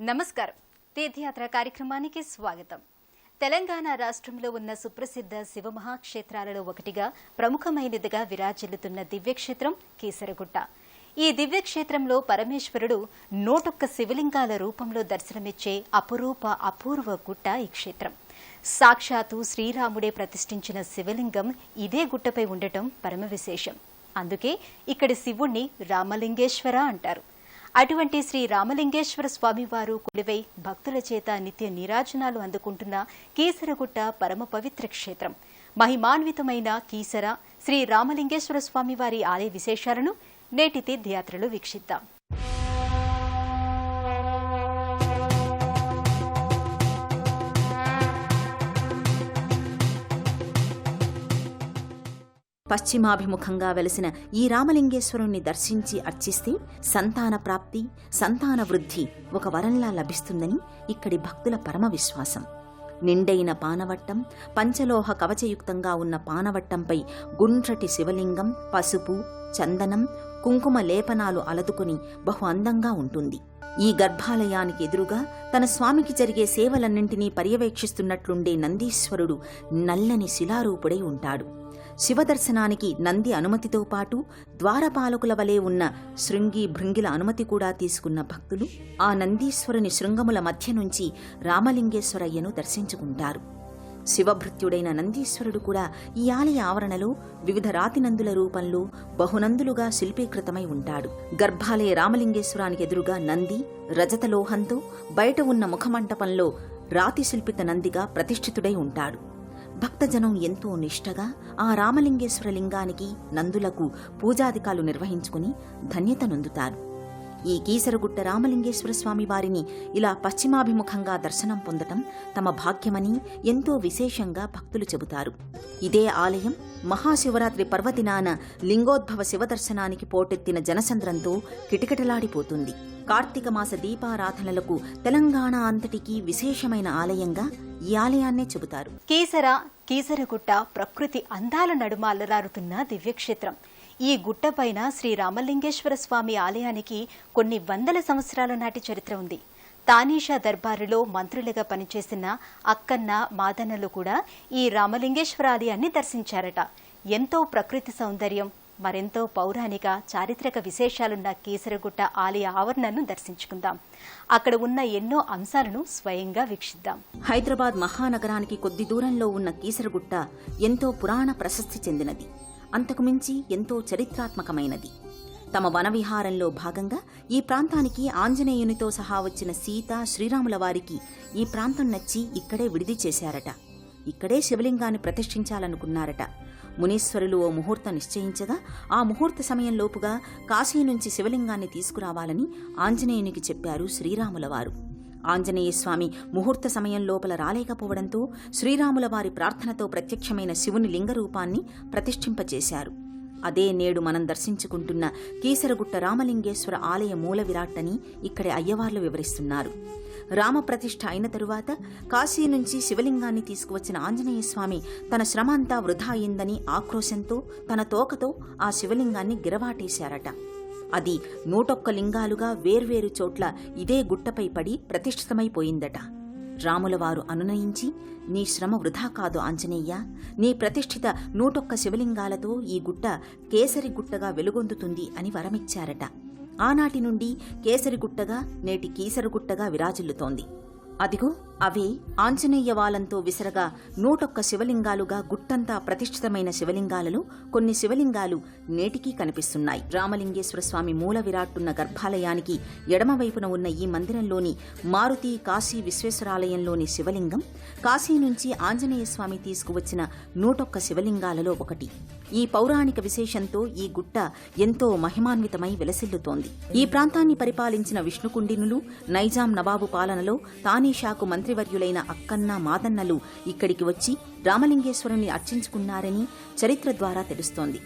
నమస్కారం. తీర్థయాత్ర కార్యక్రమానికి స్వాగతం. తెలంగాణ రాష్ట్రంలో ఉన్న సుప్రసిద్ధ శివమహాక్షేత్రాలలో ఒకటిగా ప్రముఖమైనదిగా విరాజిల్లుతున్న దివ్యక్షేత్రం కీసరగుట్ట. ఈ దివ్యక్షేత్రంలో పరమేశ్వరుడు 101 శివలింగాల రూపంలో దర్శనమిచ్చే అపూర్వ గుట్ట ఈ క్షేత్రం. సాక్షాత్తు శ్రీరాముడే ప్రతిష్ఠించిన శివలింగం ఇదే గుట్టపై ఉండటం పరమ విశేషం. అందుకే ఇక్కడి శివుణ్ణి రామలింగేశ్వర అంటారు. అటువంటి శ్రీ రామలింగేశ్వర స్వామివారు కొలువై భక్తుల చేత నిత్య నీరాజనాలు అందుకుంటున్న కీసరగుట్ట పరమ పవిత్ర క్షేత్రం. మహిమాన్వితమైన కీసర శ్రీ రామలింగేశ్వర స్వామివారి ఆలయ విశేషాలను నేటి తీర్థయాత్రలో వీక్షిద్దాం. పశ్చిమాభిముఖంగా వెలసిన ఈ రామలింగేశ్వరుణ్ణి దర్శించి అర్చిస్తే సంతాన ప్రాప్తి, సంతాన వృద్ధి ఒక వరంలా లభిస్తుందని ఇక్కడి భక్తుల పరమ విశ్వాసం. నిండైన పానవట్టం, పంచలోహ కవచయుక్తంగా ఉన్న పానవట్టంపై గుండ్రటి శివలింగం, పసుపు, చందనం, కుంకుమ లేపనాలు అలదుకుని బహు అందంగా ఉంటుంది. ఈ గర్భాలయానికి ఎదురుగా తన స్వామికి జరిగే సేవలన్నింటినీ పర్యవేక్షిస్తున్నట్లుండే నందీశ్వరుడు నల్లని శిలారూపుడై ఉంటాడు. శివదర్శనానికి నంది అనుమతితో పాటు ద్వారపాలకుల వలె ఉన్న శృంగి భృంగిల అనుమతి కూడా తీసుకున్న భక్తులు ఆ నందీశ్వరుని శృంగముల మధ్య నుంచి రామలింగేశ్వరయ్యను దర్శించుకుంటారు. శివభృత్యుడైన నందీశ్వరుడు కూడా ఈ ఆలయ ఆవరణలో వివిధ రాతినందుల రూపంలో బహునందులుగా శిల్పీకృతమై ఉంటాడు. గర్భాలయ రామలింగేశ్వరానికి ఎదురుగా నంది రజతలోహంతో, బయట ఉన్న ముఖమంటపంలో రాతి శిల్పిత నందిగా ప్రతిష్ఠితుడై ఉంటాడు. భక్తజనం ఎంతో నిష్టగా ఆ రామలింగేశ్వర లింగానికి, నందులకు పూజాధికాలు నిర్వహించుకుని ధన్యత నొందుతారు. ఈ కీసరగుట్ట రామలింగేశ్వర స్వామి వారిని ఇలా పశ్చిమాభిముఖంగా దర్శనం పొందటం తమ భాగ్యమని ఎంతో విశేషంగా భక్తులు చెబుతారు. ఇదే ఆలయం మహాశివరాత్రి పర్వదినాన లింగోద్భవ శివదర్శనానికి పోటెత్తిన జనసంద్రంతో కిటకిటలాడిపోతుంది. కార్తీక మాస దీపారాధనలకు తెలంగాణ అంతటికీ విశేషమైన ఆలయంగా ఈ ఆలయాన్నే చెబుతారు. కీసరగుట్ట ప్రకృతి అందాల నడుమ అల్లరారుతున్న దివ్యక్షేత్రం. ఈ గుట్టపైన శ్రీ రామలింగేశ్వర స్వామి ఆలయానికి కొన్ని వందల సంవత్సరాల నాటి చరిత్ర ఉంది. తానీషా దర్బారులో మంత్రులుగా పనిచేసిన అక్కన్న, మాదన్నలు కూడా ఈ రామలింగేశ్వర ఆలయాన్ని దర్శించారట. ఎంతో ప్రకృతి సౌందర్యం, మరెంతో పౌరాణిక చారిత్రక విశేషాలున్న కీసరగుట్ట ఆలయ ఆవరణను దర్శించుకుందాం. అక్కడ ఉన్న ఎన్నో అంశాలను స్వయంగా వీక్షిద్దాం. హైదరాబాద్ మహానగరానికి కొద్ది దూరంలో ఉన్న కీసరగుట్ట ఎంతో పురాణ ప్రశస్తి చెందినది. అంతకుమించి ఎంతో చరిత్రాత్మకమైనది. తమ వనవిహారంలో భాగంగా ఈ ప్రాంతానికి ఆంజనేయునితో సహా వచ్చిన సీత, శ్రీరాముల వారికి ఈ ప్రాంతం నచ్చి ఇక్కడే విడిది చేశారట. ఇక్కడే శివలింగాన్ని ప్రతిష్ఠించాలనుకున్నారట. మునీశ్వరులు ఓ ముహూర్తం నిశ్చయించగా ఆ ముహూర్త సమయంలోపుగా కాశీ నుంచి శివలింగాన్ని తీసుకురావాలని ఆంజనేయునికి చెప్పారు శ్రీరాముల వారు. ఆంజనేయ స్వామి ముహూర్త సమయం లోపల రాలేకపోవడంతో శ్రీరాముల వారి ప్రార్థనతో ప్రత్యక్షమైన శివుని లింగరూపాన్ని ప్రతిష్ఠింపచేశారు. అదే నేడు మనం దర్శించుకుంటున్న కీసరగుట్ట రామలింగేశ్వర ఆలయ మూల విరాట్టని ఇక్కడి అయ్యవార్లు వివరిస్తున్నారు. రామప్రతిష్ఠ అయిన తరువాత కాశీ నుంచి శివలింగాన్ని తీసుకువచ్చిన ఆంజనేయ స్వామి తన శ్రమ అంతా వృధా అయిందని ఆక్రోశంతో తన తోకతో ఆ శివలింగాన్ని గిరవాటేశారట. అది 101 లింగాలుగా వేర్వేరు చోట్ల ఇదే గుట్టపై పడి ప్రతిష్ఠితమైపోయిందట. రాములవారు అనునయించి, నీ శ్రమ వృధా కాదు ఆంజనేయ, నీ ప్రతిష్ఠిత 101 శివలింగాలతో ఈ గుట్ట కేసరి గుట్టగా వెలుగొందుతుంది అని వరమిచ్చారట. ఆనాటి నుండి కేసరిగుట్టగా నేటి కీసరగుట్టగా విరాజిల్లుతోంది. అదిగో అవే ఆంజనేయ వాలంతో విసరగా 101 శివలింగాలుగా గుట్టంతా ప్రతిష్ఠితమైన శివలింగాలలో కొన్ని శివలింగాలు నేటికీ కనిపిస్తున్నాయి. రామలింగేశ్వర స్వామి మూల విరాట్టున్న గర్భాలయానికి ఎడమవైపున ఉన్న ఈ మందిరంలోని మారుతి కాశీ విశ్వేశ్వరాలయంలోని శివలింగం కాశీ నుంచి ఆంజనేయ స్వామి తీసుకువచ్చిన 101 శివలింగాలలో ఒకటి. ఈ పౌరాణిక విశేషంతో ఈ గుట్ట ఎంతో మహిమాన్వితమై వెలసిల్లుతోంది. ఈ ప్రాంతాన్ని పరిపాలించిన విష్ణుకుండినులు నైజాం నవాబు పాలనలో తానీషాకు మంత్రివర్యులైన అక్కన్న, మాదన్నలు ఇక్కడికి వచ్చి రామలింగేశ్వరుని అర్చించుకున్నారని చరిత్ర ద్వారా తెలుస్తోంది.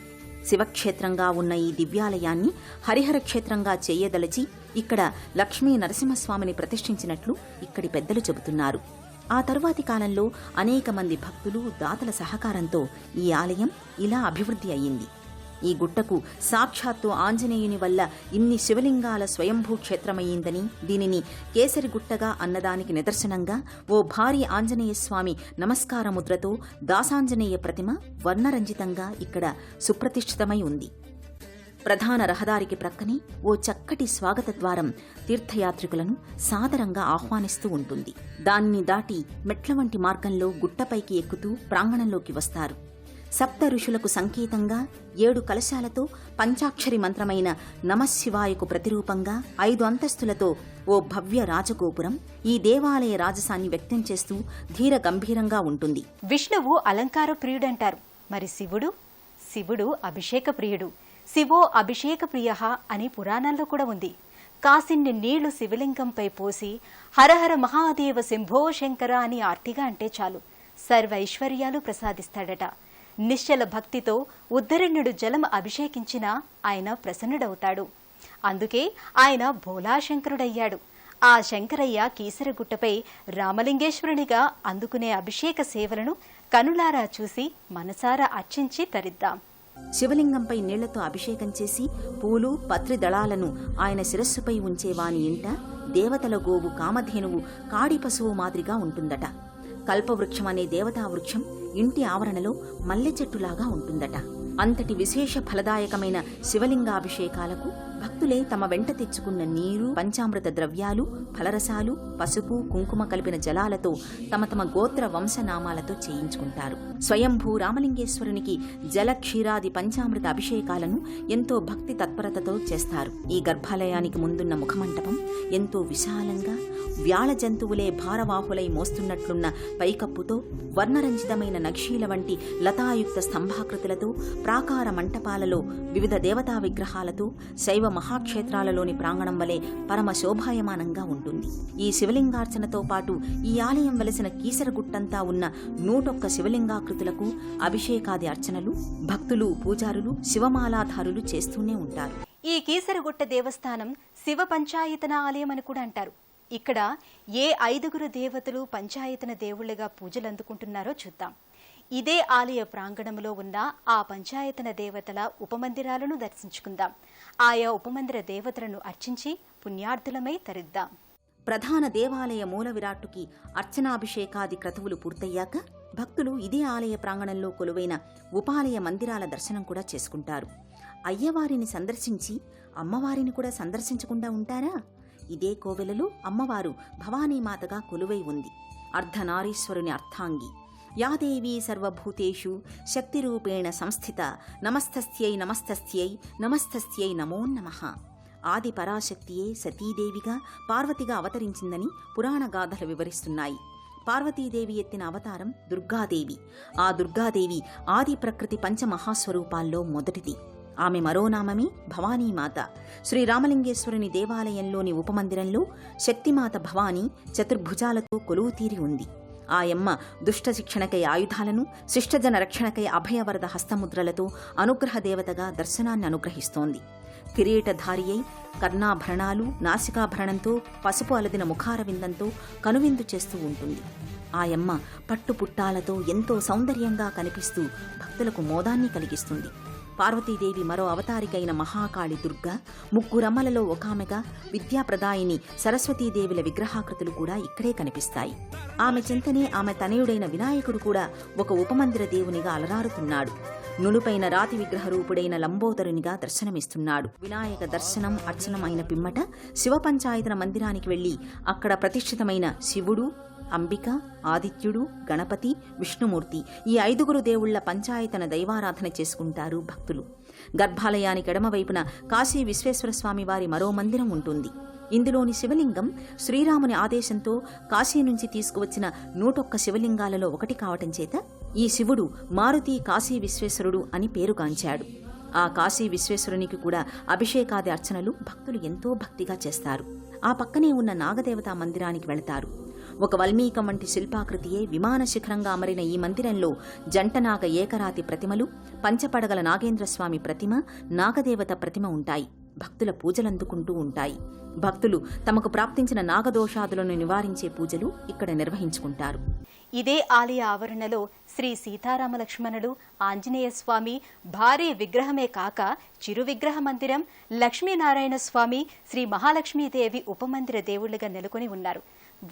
శివక్షేత్రంగా ఉన్న ఈ దివ్యాలయాన్ని హరిహర క్షేత్రంగా చేయదలచి ఇక్కడ లక్ష్మీ నరసింహస్వామిని ప్రతిష్ఠించినట్లు ఇక్కడి పెద్దలు చెబుతున్నారు. ఆ తరువాతి కాలంలో అనేక మంది భక్తులు, దాతల సహకారంతో ఈ ఆలయం ఇలా అభివృద్ధి అయ్యింది. ఈ గుట్టకు సాక్షాత్తు ఆంజనేయుని వల్ల ఇన్ని శివలింగాల స్వయంభూ క్షేత్రమయ్యిందని, దీనిని కేసరిగుట్టగా అన్నదానికి నిదర్శనంగా ఓ భారీ ఆంజనేయస్వామి నమస్కార ముద్రతో దాసాంజనేయ ప్రతిమ వర్ణరంజితంగా ఇక్కడ సుప్రతిష్ఠితమై ఉంది. ప్రధాన రహదారికి ప్రక్కనే ఓ చక్కటి స్వాగత ద్వారం తీర్థయాత్రికులను సాదరంగా ఆహ్వానిస్తూ ఉంటుంది. దాన్ని దాటి మెట్ల వంటి మార్గంలో గుట్టపైకి ఎక్కుతూ ప్రాంగణంలోకి వస్తారు. సప్త ఋషులకు సంకేతంగా 7 కలశాలతో పంచాక్షరి మంత్రమైన నమశివాయకు ప్రతిరూపంగా 5 అంతస్తులతో ఓ భవ్య రాజగోపురం ఈ దేవాలయ రాజసాన్ని వ్యక్తం చేస్తూ ధీర గంభీరంగా ఉంటుంది. విష్ణువు అలంకార ప్రియుడంటారు. మరి శివుడు అభిషేక ప్రియుడు. శివో అభిషేక ప్రియ అని పురాణాల్లో కూడా ఉంది. కాసిన్ని నీళ్లు శివలింగంపై పోసి హరహర మహాదేవ శంభో శంకర అని ఆర్తిగా అంటే చాలు సర్వైశ్వర్యాలు ప్రసాదిస్తాడట. నిశ్చల భక్తితో ఉద్ధరణుడు జలం అభిషేకించినా ఆయన ప్రసన్నుడవుతాడు. అందుకే ఆయన భోలాశంకరుడయ్యాడు. ఆ శంకరయ్య కీసరగుట్టపై రామలింగేశ్వరునిగా అందుకునే అభిషేక సేవలను కనులారా చూసి మనసారా అర్చించి తరిద్దాం. శివలింగంపై నీళ్లతో అభిషేకం చేసి పూలు పత్రి దళాలను ఆయన శిరస్సుపై ఉంచేవాని ఇంట దేవతల గోవు కామధేనువు కాడి పశువు మాదిరిగా ఉంటుందట. కల్పవృక్షం అనే దేవతా వృక్షం ఇంటి ఆవరణలో మల్లె చెట్టులాగా ఉంటుందట. అంతటి విశేష ఫలదాయకమైన శివలింగాభిషేకాలకు భక్తులే తమ వెంట తెచ్చుకున్న నీరు, పంచామృత ద్రవ్యాలు, ఫలరసాలు, పసుపు, కుంకుమ కలిపిన జలాలతో తమ గోత్ర వంశనామాలతో చేయించుకుంటారు. స్వయంభూ రామలింగేశ్వరునికి జల క్షీరాది పంచామృత అభిషేకాలను ఎంతో భక్తి తత్పరతతో చేస్తారు. ఈ గర్భాలయానికి ముందున్న ముఖమంటపం ఎంతో విశాలంగా వ్యాళ జంతువులే భారవాహులై మోస్తున్నట్లున్న పైకప్పుతో వర్ణరంజితమైన నక్షీల వంటి లతాయుక్త స్తంభాకృతులతో ప్రాకార మంటపాలలో వివిధ దేవతా విగ్రహాలతో శైవ మహాక్షేత్రాలలోని ప్రాంగణం వలె పరమ శోభాయమానంగా ఉంటుంది. ఈ శివలింగార్చనతో పాటు ఈ ఆలయం వెలసిన కీసరగుట్టంతా ఉన్న 101 శివలింగాకృతులకు అభిషేకాది అర్చనలు భక్తులు, పూజారులు, శివమాలాధారులు చేస్తూనే ఉంటారు. ఈ కీసరగుట్ట దేవస్థానం శివ పంచాయతన ఆలయం అని కూడా అంటారు. ఇక్కడ ఏ 5 దేవతలు పంచాయతన దేవుళ్లుగా పూజలు అందుకుంటున్నారో చూద్దాం. ఇదే ఆలయ ప్రాంగణంలో ఉన్న ఆ పంచాయతన దేవతల ఉపమందిరాలను దర్శించుకుందాం. ఆయా ఉపమందిర దేవతలను అర్చించి పుణ్యార్థులమై తరిద్దాం. ప్రధాన దేవాలయ మూల విరాట్టుకి అర్చనాభిషేకాది క్రతువులు పూర్తయ్యాక భక్తులు ఇదే ఆలయ ప్రాంగణంలో కొలువైన ఉపాలయ మందిరాల దర్శనం కూడా చేసుకుంటారు. అయ్యవారిని సందర్శించి అమ్మవారిని కూడా సందర్శించకుండా ఉంటారా? ఇదే కోవెలలో అమ్మవారు భవానీమాతగా కొలువై ఉంది. అర్ధనారీశ్వరుని అర్థాంగి. యాదేవీ సర్వభూతేషు శక్తిరూపేణ సంస్థిత నమస్తస్యై నమస్తస్యై నమస్తస్యై నమో నమః. ఆది పరాశక్తియే సతీదేవిగా పార్వతిగా అవతరించిందని పురాణ గాథలు వివరిస్తున్నాయి. పార్వతీదేవి ఎత్తిన అవతారం దుర్గాదేవి. ఆ దుర్గాదేవి ఆది ప్రకృతి పంచమహాస్వరూపాల్లో మొదటిది. ఆమె మరో నామమే భవానీమాత. శ్రీరామలింగేశ్వరుని దేవాలయంలోని ఉపమందిరంలో శక్తిమాత భవానీ చతుర్భుజాలతో కొలువుతీరి ఉంది. ఆయమ్మ దుష్ట శిక్షణకై ఆయుధాలను, శిష్టజన రక్షణకై అభయవరద హస్తముద్రలతో అనుగ్రహ దేవతగా దర్శనాన్ని అనుగ్రహిస్తోంది. కిరీటధారి అయి కర్ణాభరణాలు, నాసికాభరణంతో పసుపు అలదిన ముఖారవిందంతో కనువిందు చేస్తూ ఉంటుంది. ఆయమ్మ పట్టుపుట్టాలతో ఎంతో సౌందర్యంగా కనిపిస్తూ భక్తులకు మోదాన్ని కలిగిస్తుంది. పార్వతీదేవి మరో అవతారికైన మహాకాళి దుర్గ, ముగ్గురమ్మలలో ఒకామెగా విద్యాప్రదాయిని సరస్వతీదేవుల విగ్రహాకృతులు కూడా ఇక్కడే కనిపిస్తాయి. ఆమె చింతనే ఆమె తనయుడైన వినాయకుడు కూడా ఒక ఉపమందిర దేవునిగా అలరారుతున్నాడు. నునుపైన రాతి విగ్రహ రూపుడైన లంబోదరునిగా దర్శనమిస్తున్నాడు. వినాయక దర్శనం అర్చనం అయిన పిమ్మట శివ పంచాయతన మందిరానికి వెళ్లి అక్కడ ప్రతిష్ఠితమైన శివుడు, అంబిక, ఆదిత్యుడు, గణపతి, విష్ణుమూర్తి ఈ 5 దేవుళ్ల పంచాయతన దైవారాధన చేసుకుంటారు భక్తులు. గర్భాలయానికి ఎడమవైపున కాశీ విశ్వేశ్వరస్వామి వారి మరో మందిరం ఉంటుంది. ఇందులోని శివలింగం శ్రీరాముని ఆదేశంతో కాశీ నుంచి తీసుకువచ్చిన 101 శివలింగాలలో ఒకటి కావటం చేత ఈ శివుడు మారుతి కాశీ విశ్వేశ్వరుడు అని పేరుగాంచాడు. ఆ కాశీ విశ్వేశ్వరునికి కూడా అభిషేకాది అర్చనలు భక్తులు ఎంతో భక్తిగా చేస్తారు. ఆ పక్కనే ఉన్న నాగదేవతా మందిరానికి వెళతారు. ఒక వల్మీకం వంటి శిల్పాకృతియే విమాన శిఖరంగా అమరిన ఈ మందిరంలో జంటనాగ ఏకరాతి ప్రతిమలు, పంచపడగల నాగేంద్రస్వామి ప్రతిమ, నాగదేవత ప్రతిమ ఉంటాయి. భక్తుల పూజలందుకుంటూ ఉంటాయి. భక్తులు తమకు ప్రాప్తించిన నాగదోషాదులను నివారించే పూజలు ఇక్కడ నిర్వహించుకుంటారు. ఇదే ఆలయ ఆవరణలో శ్రీ సీతారామ లక్ష్మణులు, ఆంజనేయ స్వామి భారీ విగ్రహమే కాక చిరు విగ్రహ మందిరం, లక్ష్మీనారాయణ స్వామి, శ్రీ మహాలక్ష్మీదేవి ఉపమందిర దేవుళ్లుగా నెలకొని ఉన్నారు.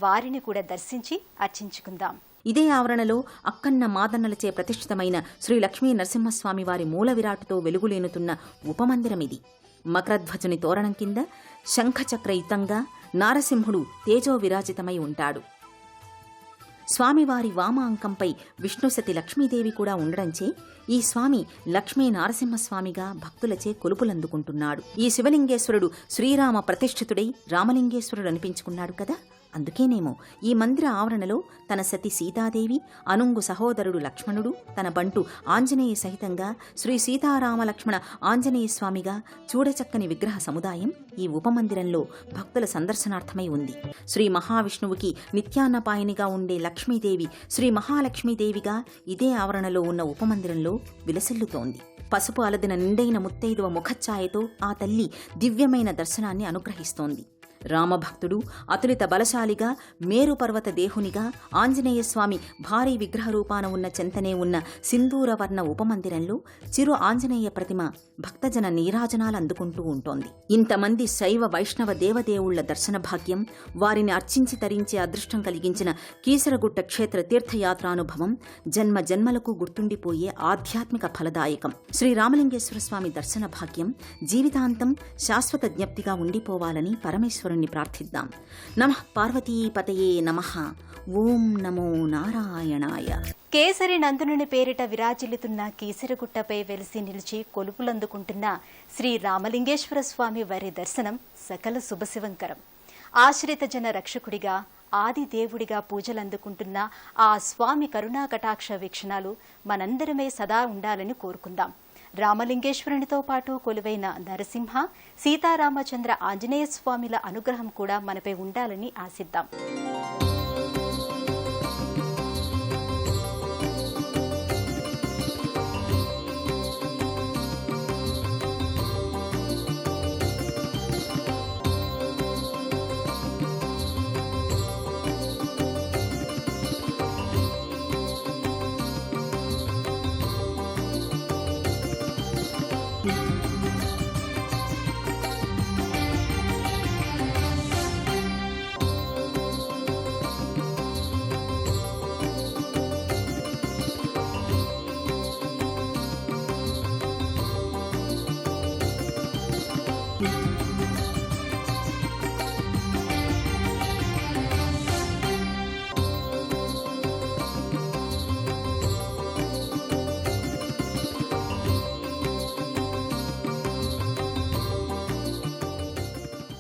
వారిని కూడా దర్శించి అర్చించుకుందాం. ఇదే ఆవరణలో అక్కన్న మాదన్నలచే ప్రతిష్ఠితమైన శ్రీ లక్ష్మీ నరసింహస్వామి వారి మూల విరాటుతో వెలుగులేనుతున్న ఉపమందిరమిది. మకరధ్వజుని తోరణం కింద శంఖచక్రయుతంగా నారసింహుడు తేజో విరాజితమై ఉంటాడు. స్వామివారి వామ అంకంపై విష్ణుసతి లక్ష్మీదేవి కూడా ఉండడంచే ఈ స్వామి లక్ష్మీ నారసింహస్వామిగా భక్తులచే కొలుపులందుకుంటున్నాడు. ఈ శివలింగేశ్వరుడు శ్రీరామ ప్రతిష్ఠితుడై రామలింగేశ్వరుడు అనిపించుకున్నాడు కదా. అందుకేనేమో ఈ మందిర ఆవరణలో తన సతి సీతాదేవి, అనుంగు సహోదరుడు లక్ష్మణుడు, తన బంటు ఆంజనేయ సహితంగా శ్రీ సీతారామ లక్ష్మణ ఆంజనేయ స్వామిగా చూడచక్కని విగ్రహ సముదాయం ఈ ఉపమందిరంలో భక్తుల సందర్శనార్థమై ఉంది. శ్రీ మహావిష్ణువుకి నిత్యాన్నపాయనిగా ఉండే లక్ష్మీదేవి శ్రీ మహాలక్ష్మీదేవిగా ఇదే ఆవరణలో ఉన్న ఉపమందిరంలో విలసిల్లుతోంది. పసుపు అలదిన నిండైన ముత్తైదువ ముఖఛాయతో ఆ తల్లి దివ్యమైన దర్శనాన్ని అనుగ్రహిస్తోంది. రామభక్తుడు అతులిత బలశాలిగా మేరుపర్వత దేహునిగా ఆంజనేయస్వామి భారీ విగ్రహ రూపాన ఉన్న చెంతనే ఉన్న సింధూరవర్ణ ఉపమందిరంలో చిరు ఆంజనేయ ప్రతిమ భక్తజన నీరాజనాలు అందుకుంటూ ఉంటోంది. ఇంతమంది శైవ వైష్ణవ దేవదేవుళ్ల దర్శన భాగ్యం, వారిని అర్చించి తరించే అదృష్టం కలిగించిన కీసరగుట్ట క్షేత్ర తీర్థయాత్రానుభవం జన్మ జన్మలకు గుర్తుండిపోయే ఆధ్యాత్మిక ఫలదాయకం. శ్రీరామలింగేశ్వర స్వామి దర్శన భాగ్యం జీవితాంతం శాశ్వత జ్ఞప్తిగా ఉండిపోవాలని పరమేశ్వరుని ప్రార్థిద్దాం. నమః పార్వతీపతయే నమః. ఓం నమో నారాయణాయ. కేసరి నందునుని పేరిట విరాజిల్లుతున్న కీసరగుట్టపై వెలిసి నిలిచి కొలుపులందుకుంటున్న శ్రీ రామలింగేశ్వర స్వామి వారి దర్శనం సకల శుభశివంకరం. ఆశ్రిత జన రక్షకుడిగా, ఆది దేవుడిగా పూజలందుకుంటున్న ఆ స్వామి కరుణా కటాక్ష వీక్షణాలు మనందరమే సదా ఉండాలని కోరుకుందాం. రామలింగేశ్వరునితో పాటు కొలువైన నరసింహ, సీతారామచంద్ర ఆంజనేయ స్వామిల అనుగ్రహం కూడా మనపై ఉండాలని ఆశిద్దాం.